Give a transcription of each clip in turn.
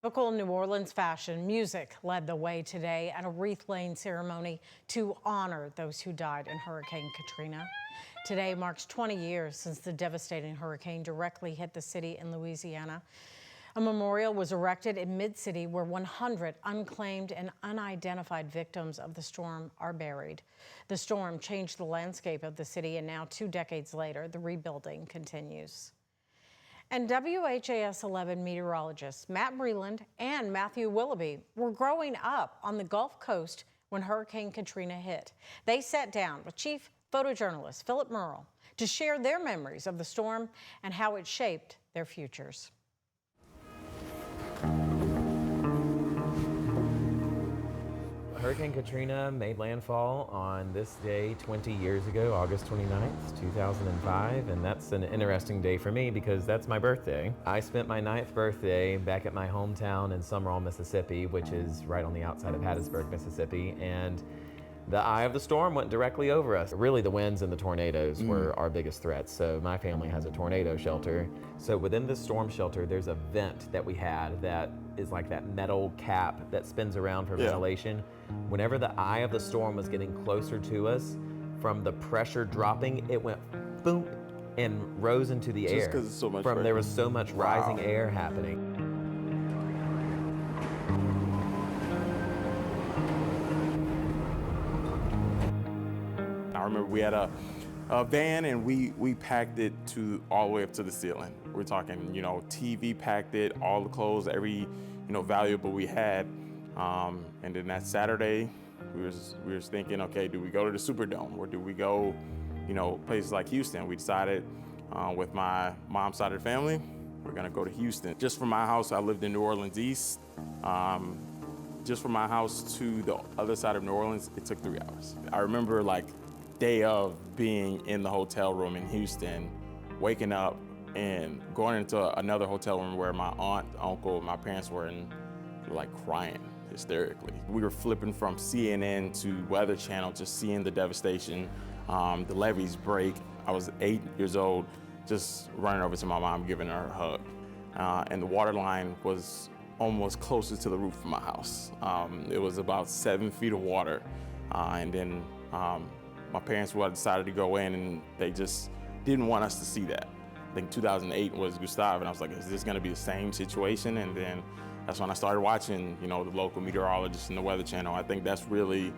Typical New Orleans fashion, music led the way today at a wreath-laying ceremony to honor those who died in Hurricane Katrina. Today marks 20 years since the devastating hurricane directly hit the city in Louisiana. A memorial was erected in Mid-City where 100 unclaimed and unidentified victims of the storm are buried. The storm changed the landscape of the city, and now 2 decades later, the rebuilding continues. And WHAS11 meteorologists Matt Breland and Matthew Willoughby were growing up on the Gulf Coast when Hurricane Katrina hit. They sat down with Chief Photojournalist Philip Merle to share their memories of the storm and how it shaped their futures. Hurricane Katrina made landfall on this day 20 years ago, August 29th, 2005, and that's an interesting day for me because that's my birthday. I spent my 9th birthday back at my hometown in Summerall, Mississippi, which is right on the outside of Hattiesburg, Mississippi, and the eye of the storm went directly over us. Really, the winds and the tornadoes were our biggest threats. So my family has a tornado shelter. So within this storm shelter, there's a vent that we had that is like that metal cap that spins around for ventilation. Whenever the eye of the storm was getting closer to us, from the pressure dropping, it went boom and rose into the air. Just because it's so much pressure. There was so much rising air happening. I remember we had a van and we packed it all the way up to the ceiling. We're talking, TV packed it, all the clothes, every, valuable we had. And then that Saturday, we was thinking, okay, do we go to the Superdome or do we go, places like Houston? We decided with my mom's side of the family, we're gonna go to Houston. Just from my house, I lived in New Orleans East. Just from my house to the other side of New Orleans, it took 3 hours. I remember day of being in the hotel room in Houston, waking up and going into another hotel room where my aunt, uncle, my parents were in, crying hysterically. We were flipping from CNN to Weather Channel, just seeing the devastation, the levees break. I was 8 years old, just running over to my mom, giving her a hug. And the water line was almost closer to the roof of my house. It was about 7 feet of water. And then my parents decided to go in and they just didn't want us to see that. I think 2008 was Gustav, and I was like, is this gonna be the same situation? And then that's when I started watching, the local meteorologists and the Weather Channel. I think that's really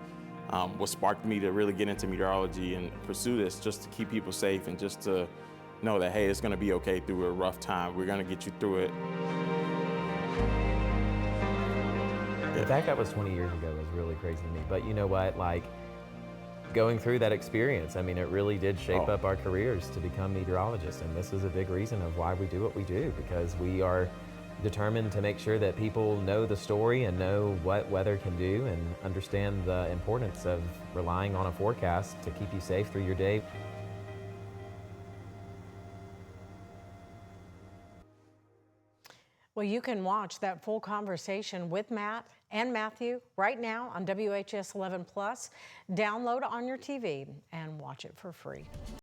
what sparked me to really get into meteorology and pursue this, just to keep people safe and just to know that, hey, it's gonna be okay through a rough time. We're gonna get you through it. The fact that was 20 years ago was really crazy to me. But you know what, going through that experience, it really did shape up our careers to become meteorologists. And this is a big reason of why we do what we do, because we are determined to make sure that people know the story and know what weather can do and understand the importance of relying on a forecast to keep you safe through your day. Well, you can watch that full conversation with Matt and Matthew right now on WHS 11 Plus. Download on your TV and watch it for free.